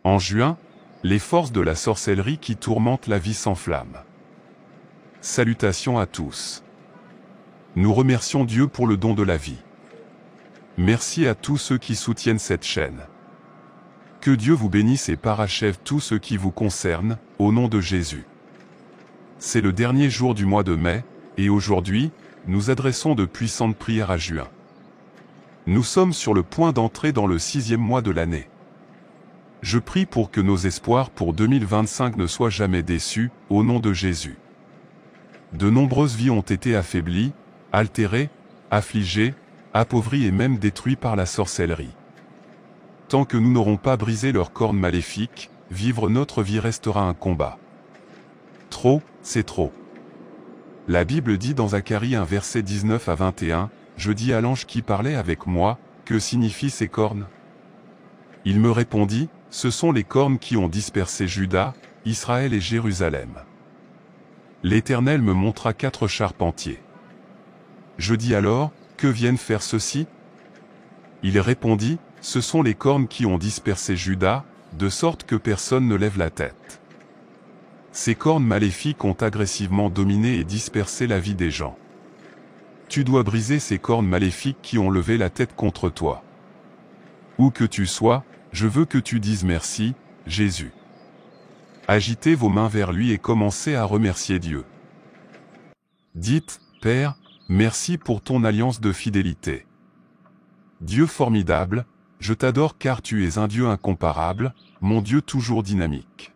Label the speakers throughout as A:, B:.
A: En juin, les forces de la sorcellerie qui tourmentent la vie s'enflamment. Salutations à tous. Nous remercions Dieu pour le don de la vie. Merci à tous ceux qui soutiennent cette chaîne. Que Dieu vous bénisse et parachève tout ce qui vous concerne, au nom de Jésus. C'est le dernier jour du mois de mai, et aujourd'hui, nous adressons de puissantes prières à juin. Nous sommes sur le point d'entrer dans le 6e mois de l'année. Je prie pour que nos espoirs pour 2025 ne soient jamais déçus, au nom de Jésus. De nombreuses vies ont été affaiblies, altérées, affligées, appauvries et même détruites par la sorcellerie. Tant que nous n'aurons pas brisé leurs cornes maléfiques, vivre notre vie restera un combat. Trop, c'est trop. La Bible dit dans Zacharie 1 verset 19 à 21, « Je dis à l'ange qui parlait avec moi, que signifient ces cornes ?» Il me répondit, « Ce sont les cornes qui ont dispersé Juda, Israël et Jérusalem. » L'Éternel me montra 4 charpentiers. Je dis alors, « Que viennent faire ceux-ci » Il répondit, « Ce sont les cornes qui ont dispersé Juda, de sorte que personne ne lève la tête. » Ces cornes maléfiques ont agressivement dominé et dispersé la vie des gens. Tu dois briser ces cornes maléfiques qui ont levé la tête contre toi. Où que tu sois, je veux que tu dises merci, Jésus. Agitez vos mains vers lui et commencez à remercier Dieu. Dites, Père, merci pour ton alliance de fidélité. Dieu formidable, je t'adore car tu es un Dieu incomparable, mon Dieu toujours dynamique.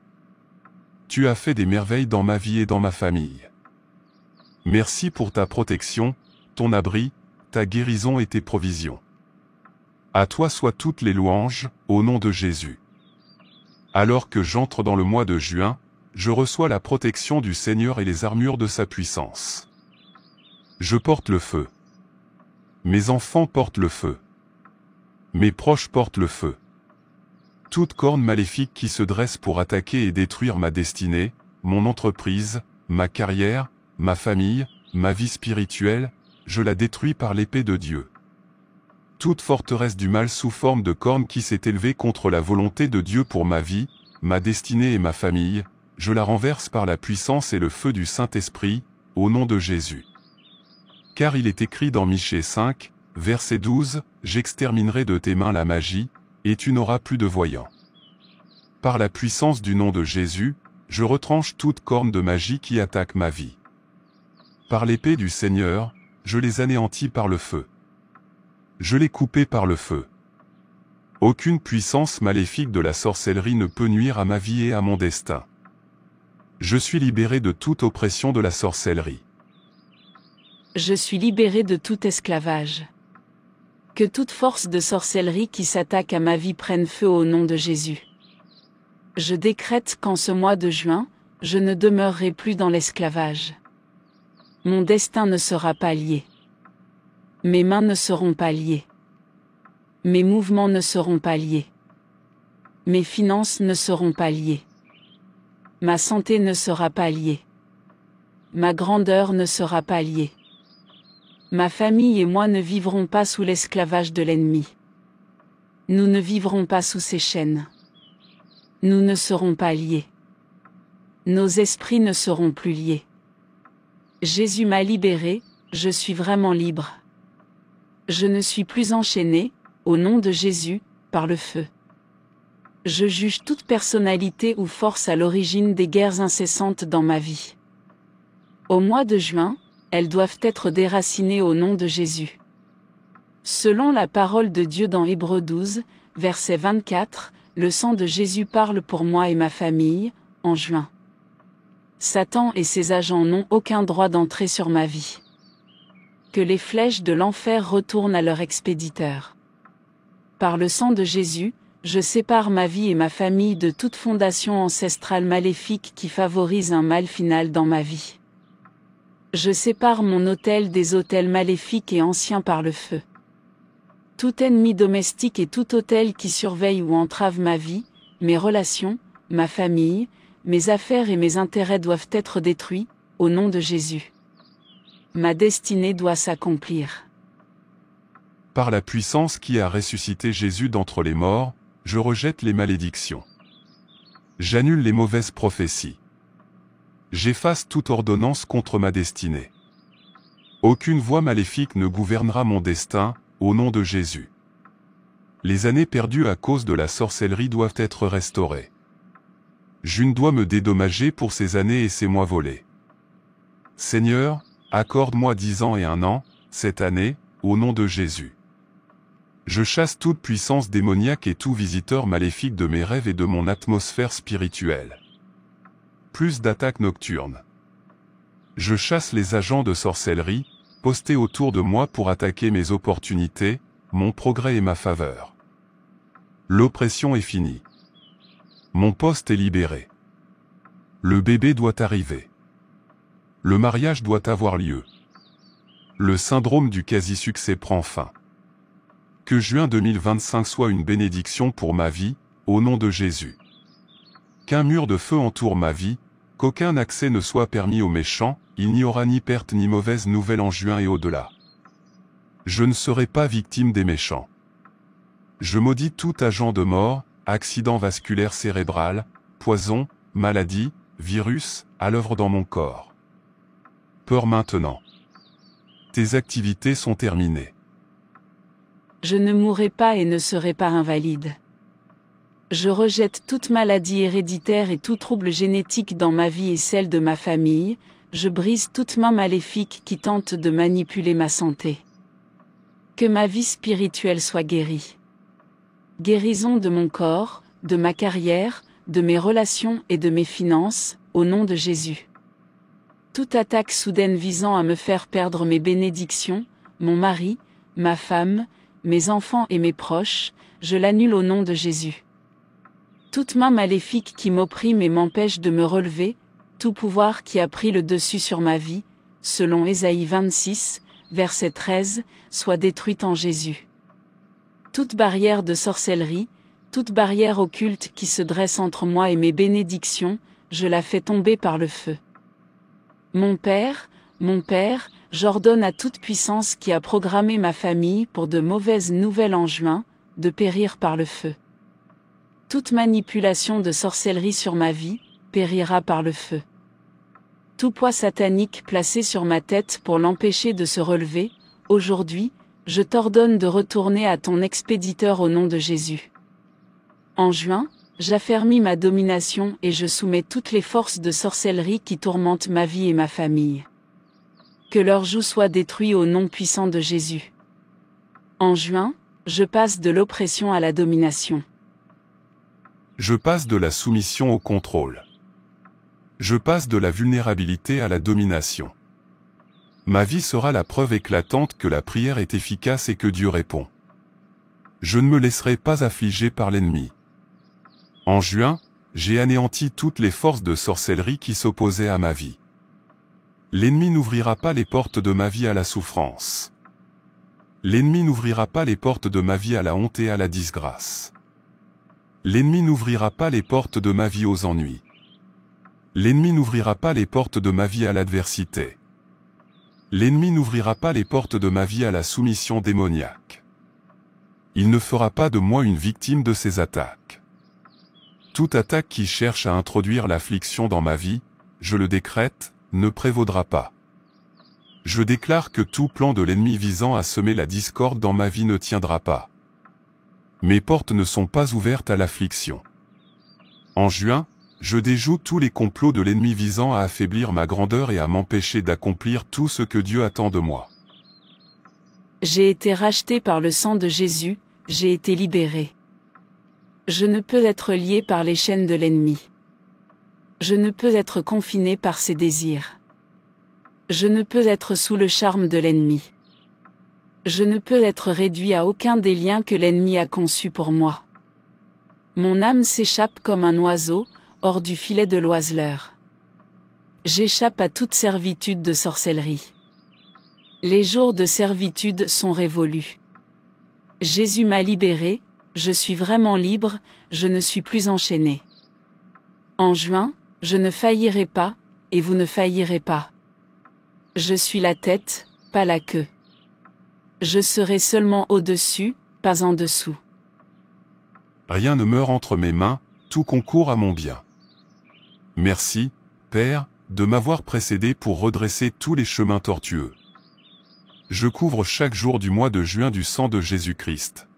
A: Tu as fait des merveilles dans ma vie et dans ma famille. Merci pour ta protection, ton abri, ta guérison et tes provisions. À toi soient toutes les louanges, au nom de Jésus. Alors que j'entre dans le mois de juin, je reçois la protection du Seigneur et les armures de sa puissance. Je porte le feu. Mes enfants portent le feu. Mes proches portent le feu. Toute corne maléfique qui se dresse pour attaquer et détruire ma destinée, mon entreprise, ma carrière, ma famille, ma vie spirituelle, je la détruis par l'épée de Dieu. Toute forteresse du mal sous forme de corne qui s'est élevée contre la volonté de Dieu pour ma vie, ma destinée et ma famille, je la renverse par la puissance et le feu du Saint-Esprit, au nom de Jésus. Car il est écrit dans Michée 5, verset 12, « J'exterminerai de tes mains la magie, et tu n'auras plus de voyants. » Par la puissance du nom de Jésus, je retranche toute corne de magie qui attaque ma vie. Par l'épée du Seigneur, je les anéantis par le feu. Je les coupais par le feu. Aucune puissance maléfique de la sorcellerie ne peut nuire à ma vie et à mon destin. Je suis libéré de toute oppression de la sorcellerie.
B: Je suis libéré de tout esclavage. Que toute force de sorcellerie qui s'attaque à ma vie prenne feu au nom de Jésus. Je décrète qu'en ce mois de juin, je ne demeurerai plus dans l'esclavage. Mon destin ne sera pas lié. Mes mains ne seront pas liées. Mes mouvements ne seront pas liés. Mes finances ne seront pas liées. Ma santé ne sera pas liée. Ma grandeur ne sera pas liée. Ma famille et moi ne vivrons pas sous l'esclavage de l'ennemi. Nous ne vivrons pas sous ses chaînes. Nous ne serons pas liés. Nos esprits ne seront plus liés. Jésus m'a libéré, je suis vraiment libre. Je ne suis plus enchaîné, au nom de Jésus, par le feu. Je juge toute personnalité ou force à l'origine des guerres incessantes dans ma vie. Au mois de juin, elles doivent être déracinées au nom de Jésus. Selon la parole de Dieu dans Hébreux 12, verset 24, le sang de Jésus parle pour moi et ma famille, en juin. Satan et ses agents n'ont aucun droit d'entrer sur ma vie. Que les flèches de l'enfer retournent à leur expéditeur. Par le sang de Jésus, je sépare ma vie et ma famille de toute fondation ancestrale maléfique qui favorise un mal final dans ma vie. Je sépare mon autel des autels maléfiques et anciens par le feu. Tout ennemi domestique et tout autel qui surveille ou entrave ma vie, mes relations, ma famille, mes affaires et mes intérêts doivent être détruits, au nom de Jésus. Ma destinée doit s'accomplir.
A: Par la puissance qui a ressuscité Jésus d'entre les morts, je rejette les malédictions. J'annule les mauvaises prophéties. J'efface toute ordonnance contre ma destinée. Aucune voix maléfique ne gouvernera mon destin, au nom de Jésus. Les années perdues à cause de la sorcellerie doivent être restaurées. Je ne dois me dédommager pour ces années et ces mois volés. Seigneur, accorde-moi 10 ans et 1 an, cette année, au nom de Jésus. Je chasse toute puissance démoniaque et tout visiteur maléfique de mes rêves et de mon atmosphère spirituelle. Plus d'attaques nocturnes. Je chasse les agents de sorcellerie, postés autour de moi pour attaquer mes opportunités, mon progrès et ma faveur. L'oppression est finie. Mon poste est libéré. Le bébé doit arriver. Le mariage doit avoir lieu. Le syndrome du quasi-succès prend fin. Que juin 2025 soit une bénédiction pour ma vie, au nom de Jésus. Qu'un mur de feu entoure ma vie, qu'aucun accès ne soit permis aux méchants, il n'y aura ni perte ni mauvaise nouvelle en juin et au-delà. Je ne serai pas victime des méchants. Je maudis tout agent de mort, accident vasculaire cérébral, poison, maladie, virus, à l'œuvre dans mon corps. Peur maintenant. Tes activités sont terminées.
B: Je ne mourrai pas et ne serai pas invalide. Je rejette toute maladie héréditaire et tout trouble génétique dans ma vie et celle de ma famille, je brise toute main maléfique qui tente de manipuler ma santé. Que ma vie spirituelle soit guérie. Guérison de mon corps, de ma carrière, de mes relations et de mes finances, au nom de Jésus. Toute attaque soudaine visant à me faire perdre mes bénédictions, mon mari, ma femme, mes enfants et mes proches, je l'annule au nom de Jésus. Toute main maléfique qui m'opprime et m'empêche de me relever, tout pouvoir qui a pris le dessus sur ma vie, selon Ésaïe 26, verset 13, soit détruite en Jésus. Toute barrière de sorcellerie, toute barrière occulte qui se dresse entre moi et mes bénédictions, je la fais tomber par le feu. Mon Père, j'ordonne à toute puissance qui a programmé ma famille pour de mauvaises nouvelles en juin, de périr par le feu. Toute manipulation de sorcellerie sur ma vie, périra par le feu. Tout poids satanique placé sur ma tête pour l'empêcher de se relever, aujourd'hui, je t'ordonne de retourner à ton expéditeur au nom de Jésus. En juin, j'affermis ma domination et je soumets toutes les forces de sorcellerie qui tourmentent ma vie et ma famille. Que leur joug soit détruit au nom puissant de Jésus. En juin, je passe de l'oppression à la domination.
A: Je passe de la soumission au contrôle. Je passe de la vulnérabilité à la domination. Ma vie sera la preuve éclatante que la prière est efficace et que Dieu répond. Je ne me laisserai pas affliger par l'ennemi. En juin, j'ai anéanti toutes les forces de sorcellerie qui s'opposaient à ma vie. L'ennemi n'ouvrira pas les portes de ma vie à la souffrance. L'ennemi n'ouvrira pas les portes de ma vie à la honte et à la disgrâce. L'ennemi n'ouvrira pas les portes de ma vie aux ennuis. L'ennemi n'ouvrira pas les portes de ma vie à l'adversité. L'ennemi n'ouvrira pas les portes de ma vie à la soumission démoniaque. Il ne fera pas de moi une victime de ses attaques. Toute attaque qui cherche à introduire l'affliction dans ma vie, je le décrète, ne prévaudra pas. Je déclare que tout plan de l'ennemi visant à semer la discorde dans ma vie ne tiendra pas. Mes portes ne sont pas ouvertes à l'affliction. En juin, je déjoue tous les complots de l'ennemi visant à affaiblir ma grandeur et à m'empêcher d'accomplir tout ce que Dieu attend de moi.
B: J'ai été racheté par le sang de Jésus, j'ai été libéré. Je ne peux être lié par les chaînes de l'ennemi. Je ne peux être confiné par ses désirs. Je ne peux être sous le charme de l'ennemi. Je ne peux être réduit à aucun des liens que l'ennemi a conçus pour moi. Mon âme s'échappe comme un oiseau, hors du filet de l'oiseleur. J'échappe à toute servitude de sorcellerie. Les jours de servitude sont révolus. Jésus m'a libéré, je suis vraiment libre, je ne suis plus enchaîné. En juin, je ne faillirai pas, et vous ne faillirez pas. Je suis la tête, pas la queue. Je serai seulement au-dessus, pas en dessous.
A: Rien ne meurt entre mes mains, tout concourt à mon bien. Merci, Père, de m'avoir précédé pour redresser tous les chemins tortueux. Je couvre chaque jour du mois de juin du sang de Jésus-Christ.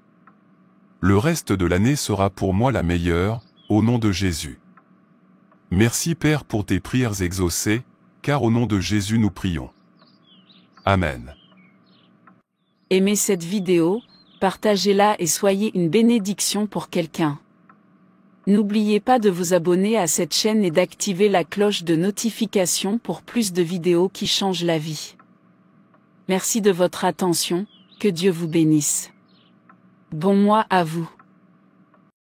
A: Le reste de l'année sera pour moi la meilleure, au nom de Jésus. Merci Père pour tes prières exaucées, car au nom de Jésus nous prions. Amen.
B: Aimez cette vidéo, partagez-la et soyez une bénédiction pour quelqu'un. N'oubliez pas de vous abonner à cette chaîne et d'activer la cloche de notification pour plus de vidéos qui changent la vie. Merci de votre attention, que Dieu vous bénisse. Bon mois à vous.